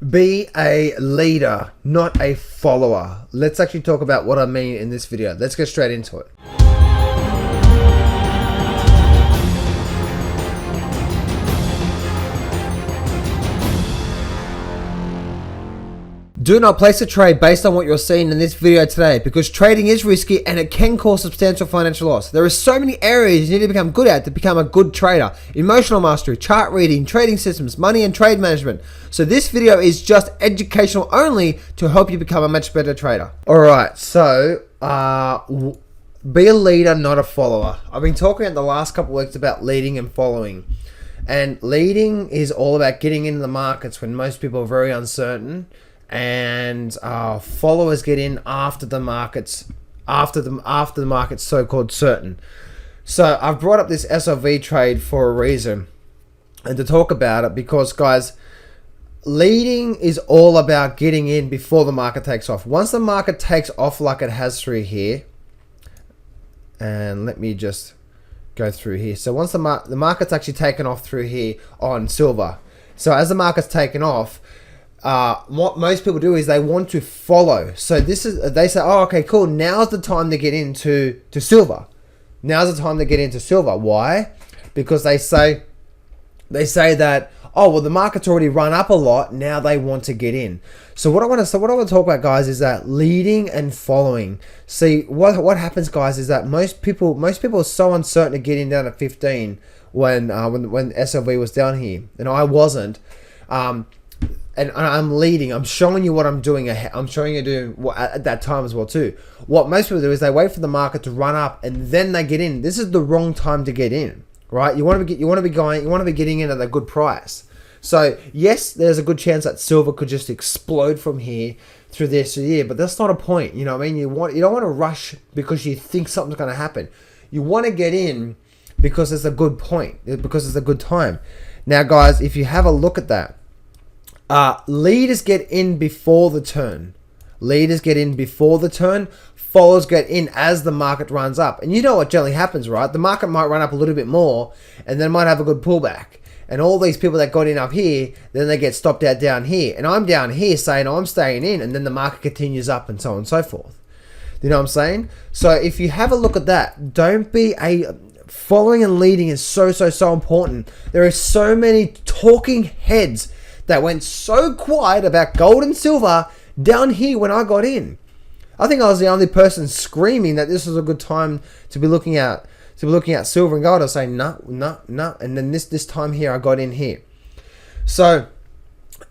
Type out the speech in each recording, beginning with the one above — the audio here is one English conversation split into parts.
Be a leader, not a follower. Let's actually talk about what I mean in this video. Let's get straight into it. Do not place a trade based on what you're seeing in this video today, because trading is risky and it can cause substantial financial loss. There are so many areas you need to become good at to become a good trader. Emotional mastery, chart reading, trading systems, money and trade management. So this video is just educational only to help you become a much better trader. Alright, so be a leader, not a follower. I've been talking in the last couple of weeks about leading and following. And leading is all about getting into the markets when most people are very uncertain, and followers get in after the market's so-called certain. So I've brought up this SILJ trade for a reason, and to talk about it, because guys, leading is all about getting in before the market takes off. Once the market takes off like it has through here, and let me just go through here. So once the market's actually taken off through here on silver, so as the market's taken off, what most people do is they want to follow. So they say, oh, okay, cool, now's the time to get into silver. Now's the time to get into silver. Why? Because they say that, oh, well, the market's already run up a lot, now they want to get in. So what I want to talk about, guys, is that leading and following. See, what happens, guys, is that most people are so uncertain to get in down at 15 when SILJ was down here, and I wasn't. And I'm leading. I'm showing you what I'm doing. I'm showing you doing what at that time as well too. What most people do is they wait for the market to run up and then they get in. This is the wrong time to get in, right? You want to be getting in at a good price. So yes, there's a good chance that silver could just explode from here through this year, but that's not a point. You know what I mean? You don't want to rush because you think something's going to happen. You want to get in because it's a good point, because it's a good time. Now, guys, if you have a look at that. Leaders get in before the turn. Leaders get in before the turn. Followers get in as the market runs up. And you know what generally happens, right? The market might run up a little bit more and then might have a good pullback. And all these people that got in up here, then they get stopped out down here. And I'm down here saying, oh, I'm staying in. And then the market continues up and so on and so forth. You know what I'm saying? So if you have a look at that, don't be a... Following and leading is so important. There are so many talking heads that went so quiet about gold and silver down here when I got in. I think I was the only person screaming that this was a good time to be looking at silver and gold. I was saying no, and then this time here I got in here. So,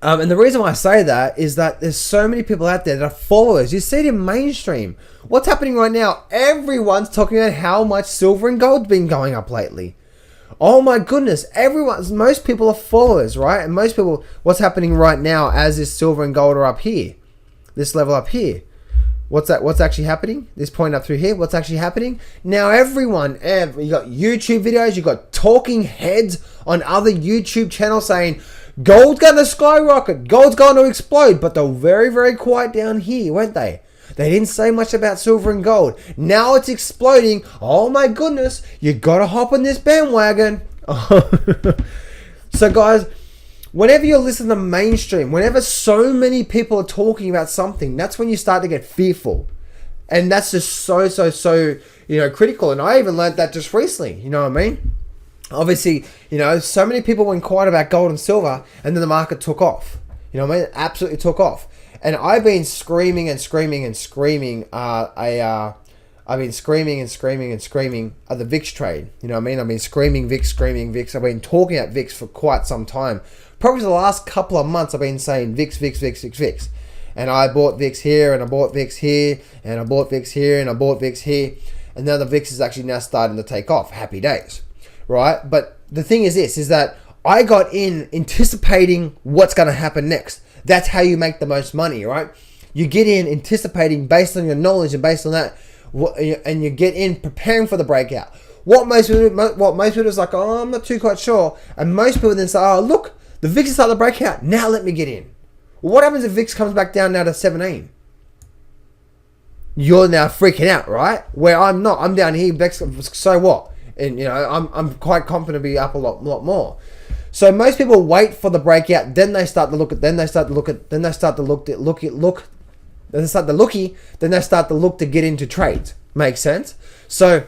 and the reason why I say that is that there's so many people out there that are followers. You see it in mainstream. What's happening right now? Everyone's talking about how much silver and gold's been going up lately. Oh my goodness, most people are followers, right? And most people, what's happening right now as this silver and gold are up here, this level up here, what's actually happening? This point up through here, what's actually happening? Now you got YouTube videos, you got talking heads on other YouTube channels saying, gold's going to skyrocket, gold's going to explode, but they're very, very quiet down here, weren't they? They didn't say much about silver and gold. Now it's exploding. Oh my goodness, you gotta hop on this bandwagon. So guys, whenever you listen to mainstream, whenever so many people are talking about something, that's when you start to get fearful. And that's just so critical. And I even learned that just recently, you know what I mean? Obviously, so many people went quiet about gold and silver, and then the market took off. You know what I mean? It absolutely took off. And I've been screaming and screaming and screaming. I've been screaming and screaming and screaming at the VIX trade. You know what I mean? I've been screaming VIX. I've been talking about VIX for quite some time. Probably the last couple of months I've been saying VIX. And I bought VIX here, and I bought VIX here, and I bought VIX here, and I bought VIX here. And now the VIX is actually now starting to take off. Happy days, right? But the thing is this, is that I got in anticipating what's going to happen next. That's how you make the most money, right? You get in anticipating based on your knowledge and based on that, and you get in preparing for the breakout. What most people is like, oh, I'm not too quite sure. And most people then say, oh, look, the VIX is starting to break out. Now let me get in. Well, what happens if VIX comes back down now to 17? You're now freaking out, right? Where I'm not. I'm down here. So what? And I'm quite confident to be up a lot more. So most people wait for the breakout, then they start to look at, then they start to look to get into trades. Makes sense? So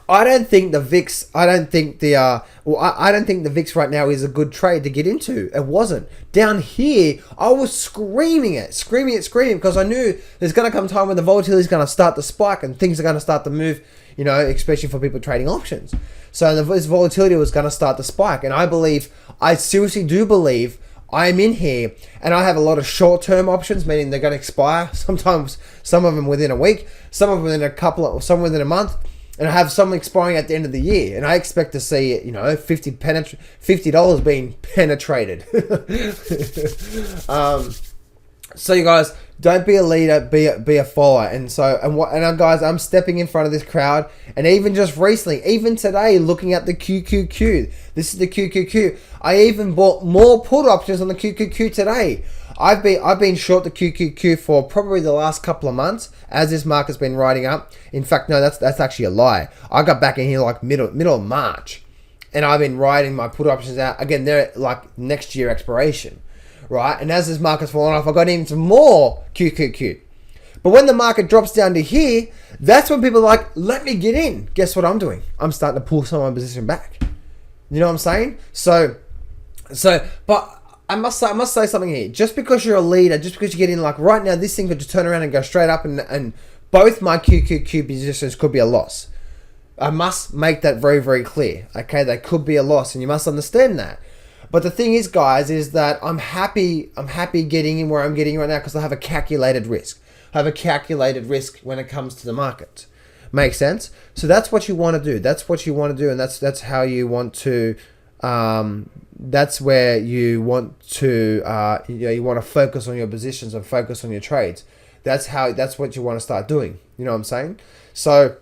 I don't think the VIX, I don't think the VIX right now is a good trade to get into. It wasn't. Down here, I was screaming it, because I knew there's going to come a time when the volatility is going to start to spike and things are going to start to move, you know, especially for people trading options. So this volatility was going to start to spike. And I seriously do believe I'm in here and I have a lot of short-term options, meaning they're going to expire. Sometimes some of them within a week, some of them within some within a month. And I have some expiring at the end of the year. And I expect to see, you know, $50 being penetrated. So you guys, don't be a leader, be a follower. And guys, I'm stepping in front of this crowd. And even just recently, even today, looking at the QQQ. This is the QQQ. I even bought more put options on the QQQ today. I've been short the QQQ for probably the last couple of months as this market's been riding up. In fact, no, that's actually a lie. I got back in here like middle of March, and I've been riding my put options out. Again, they're like next year expiration, right? And as this market's fallen off, I got even some more QQQ. But when the market drops down to here, that's when people are like, let me get in. Guess what I'm doing? I'm starting to pull some of my position back. You know what I'm saying? But I must say something here. Just because you're a leader, just because you get in, like right now, this thing could just turn around and go straight up, and both my QQQ positions could be a loss. I must make that very, very clear. Okay, they could be a loss, and you must understand that. But the thing is, guys, is that I'm happy getting in where I'm getting right now because I have a calculated risk. I have a calculated risk when it comes to the market. Make sense? So that's what you want to do. That's what you want to do, and that's how you want to. That's where you want to, you want to focus on your positions and focus on your trades. That's what you want to start doing. You know what I'm saying? So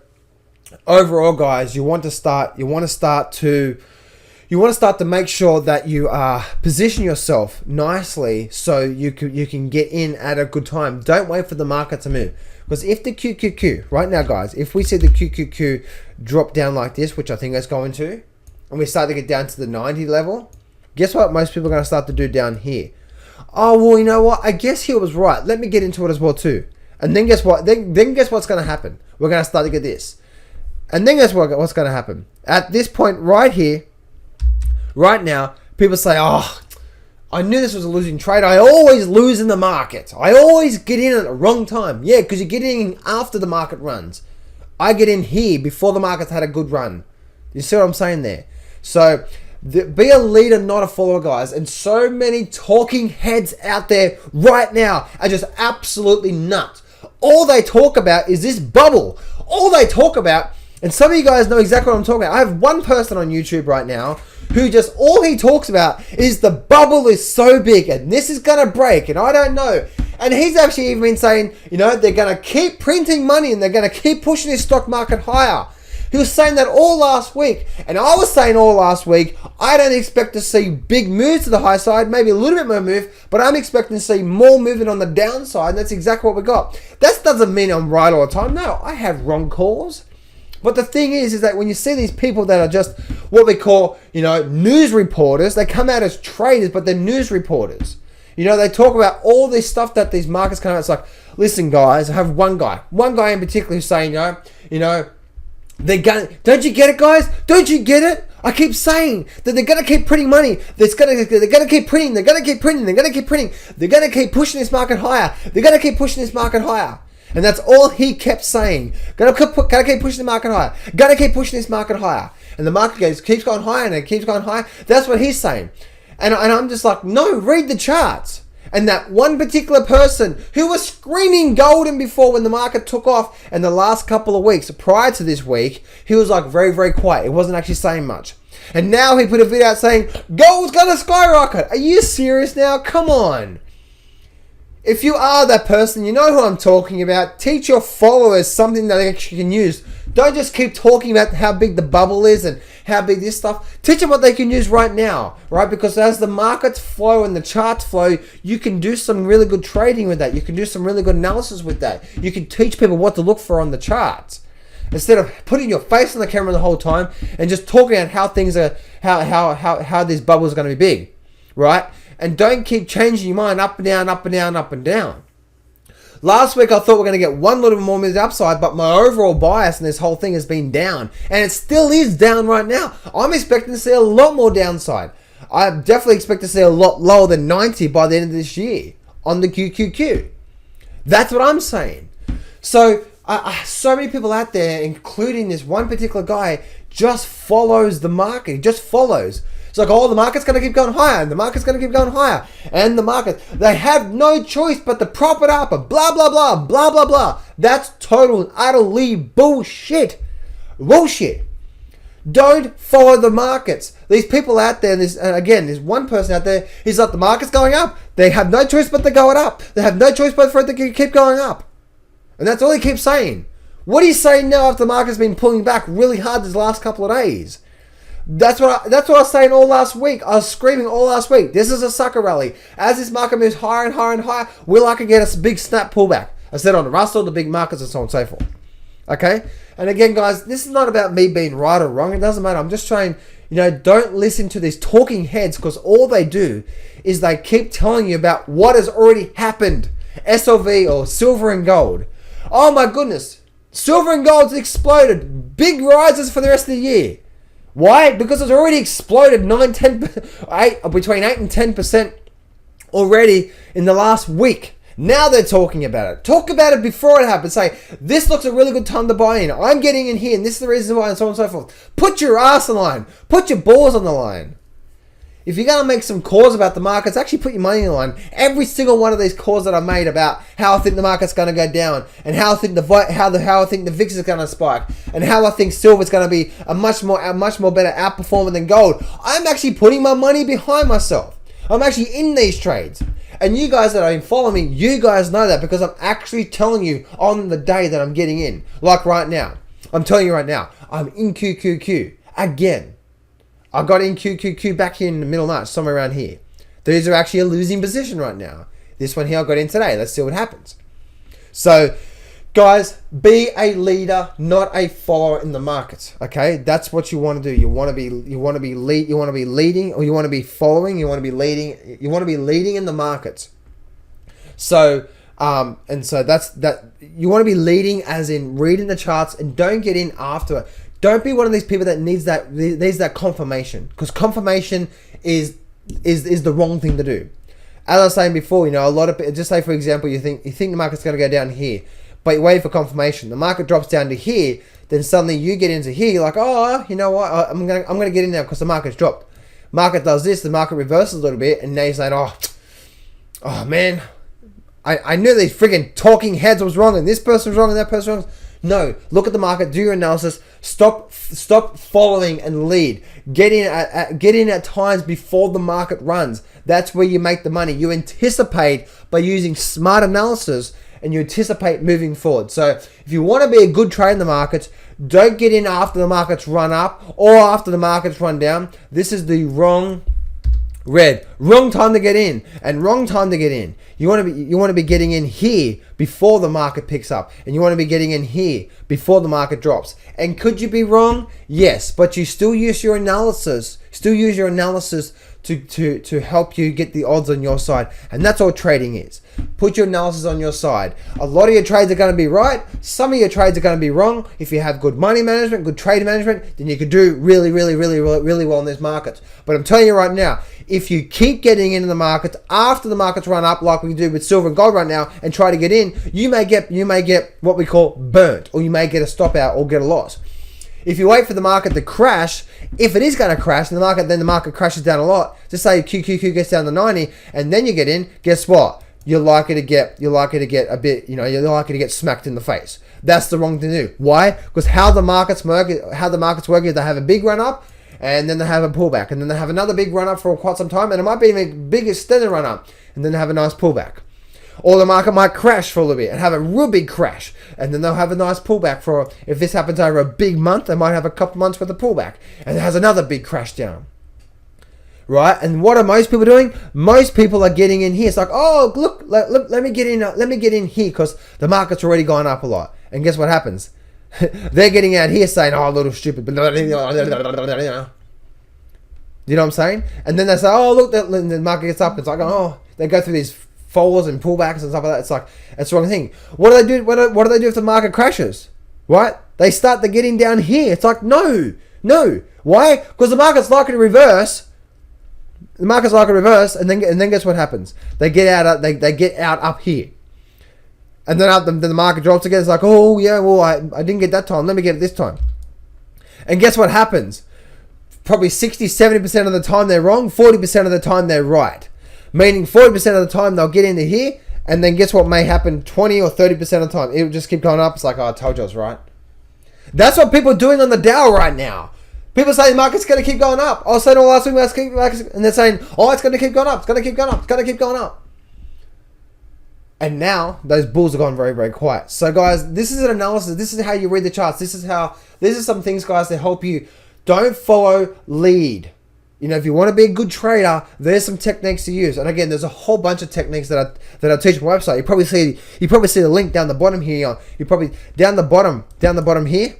overall, guys, you want to start to make sure that you position yourself nicely so you can get in at a good time. Don't wait for the market to move. Because if the QQQ, right now, guys, if we see the QQQ drop down like this, which I think it's going to, and we start to get down to the 90 level, guess what most people are going to start to do down here? Oh, well, you know what? I guess he was right. Let me get into it as well too. And then guess what? Then guess what's going to happen? We're going to start to get this. And then guess what's going to happen? At this point right here, right now, people say, oh, I knew this was a losing trade. I always lose in the market. I always get in at the wrong time. Yeah, because you're getting in after the market runs. I get in here before the market's had a good run. You see what I'm saying there? So be a leader, not a follower, guys. And so many talking heads out there right now are just absolutely nuts. All they talk about is this bubble. All they talk about, and some of you guys know exactly what I'm talking about. I have one person on YouTube right now who just, all he talks about is the bubble is so big and this is going to break and I don't know. And he's actually even been saying, you know, they're going to keep printing money and they're going to keep pushing this stock market higher. He was saying that all last week. And I was saying all last week, I don't expect to see big moves to the high side, maybe a little bit more move, but I'm expecting to see more movement on the downside. And that's exactly what we got. That doesn't mean I'm right all the time. No, I have wrong calls. But the thing is that when you see these people that are just what we call, you know, news reporters, they come out as traders, but they're news reporters. You know, they talk about all this stuff that these markets come out. It's like, listen, guys, I have one guy in particular who's saying, you know, they're gonna, don't you get it, guys? Don't you get it? I keep saying that they're gonna keep printing money. They're gonna keep printing. They're gonna keep printing. They're gonna keep printing. They're gonna keep pushing this market higher. They're gonna keep pushing this market higher. And that's all he kept saying. Gotta keep pushing the market higher. Gotta keep pushing this market higher. And the market keeps going higher and it keeps going higher. That's what he's saying. And I'm just like, no, read the charts. And that one particular person who was screaming golden before when the market took off, and the last couple of weeks prior to this week, he was like very, very quiet. He wasn't actually saying much. And now he put a video out saying, gold's gonna skyrocket. Are you serious now? Come on. If you are that person, you know who I'm talking about. Teach your followers something that they actually can use. Don't just keep talking about how big the bubble is and how big this stuff. Teach them what they can use right now, right? Because as the markets flow and the charts flow, you can do some really good trading with that. You can do some really good analysis with that. You can teach people what to look for on the charts. instead of putting your face on the camera the whole time and just talking about how things are, how this bubble is going to be big, right? And don't keep changing your mind up and down, up and down, up and down. Last week I thought we are going to get one little more move upside, but my overall bias in this whole thing has been down, and it still is down right now. I'm expecting to see a lot more downside. I definitely expect to see a lot lower than 90 by the end of this year on the QQQ. That's what I'm saying. So so many people out there, including this one particular guy, just follows the market. He just follows. It's like, oh, the market's going to keep going higher, and the market's going to keep going higher. And the market, they have no choice but to prop it up, and blah, blah, blah, blah, blah, blah. That's total and utterly bullshit. Bullshit. Don't follow the markets. These people out there, there's one person out there, he's like, the market's going up. They have no choice but to go it up. They have no choice but for it to keep going up. And that's all he keeps saying. What he's saying now after the market's been pulling back really hard these last couple of days. That's what I was saying all last week. I was screaming all last week. This is a sucker rally. As this market moves higher and higher and higher, we're likely to get a big snap pullback. I said on the Russell, the big markets, and so on and so forth. Okay? And again, guys, this is not about me being right or wrong. It doesn't matter. I'm just trying, don't listen to these talking heads, because all they do is they keep telling you about what has already happened. SLV or silver and gold. Oh my goodness. Silver and gold's exploded. Big rises for the rest of the year. Why? Because it's already exploded between 8 and 10% already in the last week. Now they're talking about it. Talk about it before it happens. Say, this looks a really good time to buy in. I'm getting in here, and this is the reason why, and so on and so forth. Put your ass on the line. Put your balls on the line. If you're going to make some calls about the markets, actually put your money on the line. Every single one of these calls that I made about how I think the market's going to go down, and how I think the VIX is going to spike, and how I think silver is going to be a much more better outperformer than gold, I'm actually putting my money behind myself. I'm actually in these trades. And you guys that are following me, you guys know that, because I'm actually telling you on the day that I'm getting in. Like right now. I'm telling you right now, I'm in QQQ again. I got in QQQ back here in the middle of March, somewhere around here. These are actually a losing position right now. This one here I got in today. Let's see what happens. So, guys, be a leader, not a follower in the markets. Okay, that's what you want to do. You want to be leading, or you want to be following. You want to be leading. You want to be leading in the markets. So, and so that's that. You want to be leading, as in reading the charts, and don't get in after it. Don't be one of these people that needs that confirmation, because confirmation is the wrong thing to do. As I was saying before, a lot of people, just say for example, you think the market's going to go down here, but you wait for confirmation. The market drops down to here, then suddenly you get into here. You're like, oh, you know what? I'm gonna get in there because the market's dropped. Market does this, the market reverses a little bit, and now you're saying, oh man, I knew these friggin' talking heads was wrong, and this person was wrong, and that person was wrong. No, look at the market, do your analysis, stop following and lead. Get in at times before the market runs. That's where you make the money. You anticipate by using smart analysis, and you anticipate moving forward. So if you want to be a good trader in the markets, don't get in after the markets run up or after the markets run down. This is the wrong time to get in, and wrong time to get in. You want to be getting in here before the market picks up, and you want to be getting in here before the market drops. And could you be wrong? Yes, but you still use your analysis. To help you get the odds on your side. And that's all trading is. Put your analysis on your side. A lot of your trades are going to be right. Some of your trades are going to be wrong. If you have good money management, good trade management, then you could do really well in these markets. But I'm telling you right now, if you keep getting into the markets after the markets run up, like we do with silver and gold right now, and try to get in, you may get what we call burnt, or you may get a stop out or get a loss. If you wait for the market to crash, if it is going to crash, and the market crashes down a lot, just say QQQ gets down to 90, and then you get in, guess what? You're likely to get a bit, you're likely to get smacked in the face. That's the wrong thing to do. Why? Because how the markets work is they have a big run up, and then they have a pullback, and then they have another big run up for quite some time, and it might be a big extended run up, and then they have a nice pullback. Or the market might crash for a little bit and have a real big crash, and then they'll have a nice pullback for, if this happens over a big month, they might have a couple months worth of pullback, and it has another big crash down. Right? And what are most people doing? Most people are getting in here. It's like, oh, look, let me get in here because the market's already gone up a lot. And guess what happens? They're getting out here saying, oh, little stupid. You know what I'm saying? And then they say, oh, look, the market gets up. It's like, oh, they go through these falls and pullbacks and stuff like that. It's like, it's the wrong thing. What do they do? What do they do if the market crashes? Right? They start the getting down here. It's like, no. Why? Because the market's likely to reverse. The market's likely to reverse, and then guess what happens? They get out. They get out up here. And then the market drops again. It's like, oh yeah, well I didn't get that time. Let me get it this time. And guess what happens? Probably 60-70% of the time they're wrong. 40% of the time they're right. Meaning 40% of the time they'll get into here, and then guess what may happen? 20 or 30% of the time it'll just keep going up. It's like, oh, I told you I was right. That's what people are doing on the Dow right now. People say the market's going to keep going up. I was saying all last week, and they're saying, oh, it's going to keep going up. It's going to keep going up. It's going to keep going up. And now those bulls are gone very, very quiet. So guys, this is an analysis. This is how you read the charts. These are some things, guys, that help you. Don't follow lead. You know, if you want to be a good trader, there's some techniques to use. And again, there's a whole bunch of techniques that I teach on my website. You probably see the link down the bottom here. You probably down the bottom here,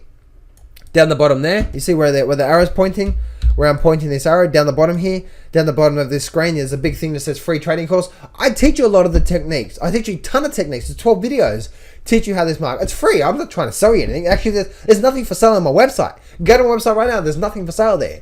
down the bottom there. You see where the arrow's pointing. Where I'm pointing this arrow down the bottom here, down the bottom of this screen, there's a big thing that says free trading course. I teach you a lot of the techniques. I teach you a ton of techniques. There's 12 videos teach you how this market. It's free. I'm not trying to sell you anything. Actually, there's nothing for sale on my website. Go to my website right now. There's nothing for sale there.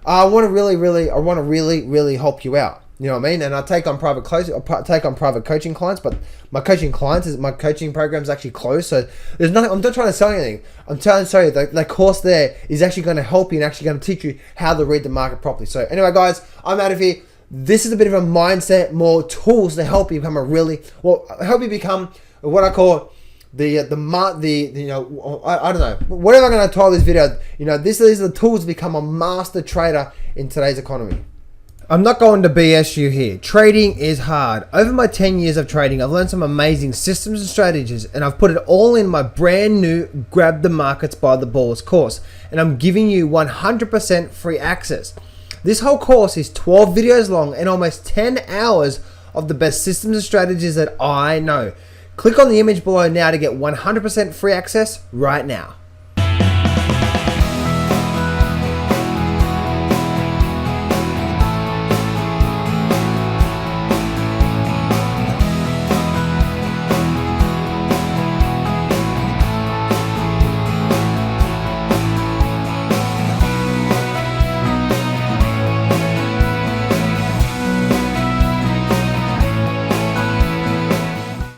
I want to really help you out. You know what I mean? And I take on private coaching clients, but my coaching program is actually closed. So there's nothing. I'm not trying to sell you anything. I'm trying to tell you that the course there is actually going to help you and actually going to teach you how to read the market properly. So anyway, guys, I'm out of here. This is a bit of a mindset, more tools to help you become help you become what I call I don't know, whatever I'm going to title this video. You know, these are the tools to become a master trader in today's economy. I'm not going to BS you here. Trading is hard. Over my 10 years of trading, I've learned some amazing systems and strategies, and I've put it all in my brand new Grab the Markets by the Balls course. And I'm giving you 100% free access. This whole course is 12 videos long and almost 10 hours of the best systems and strategies that I know. Click on the image below now to get 100% free access right now.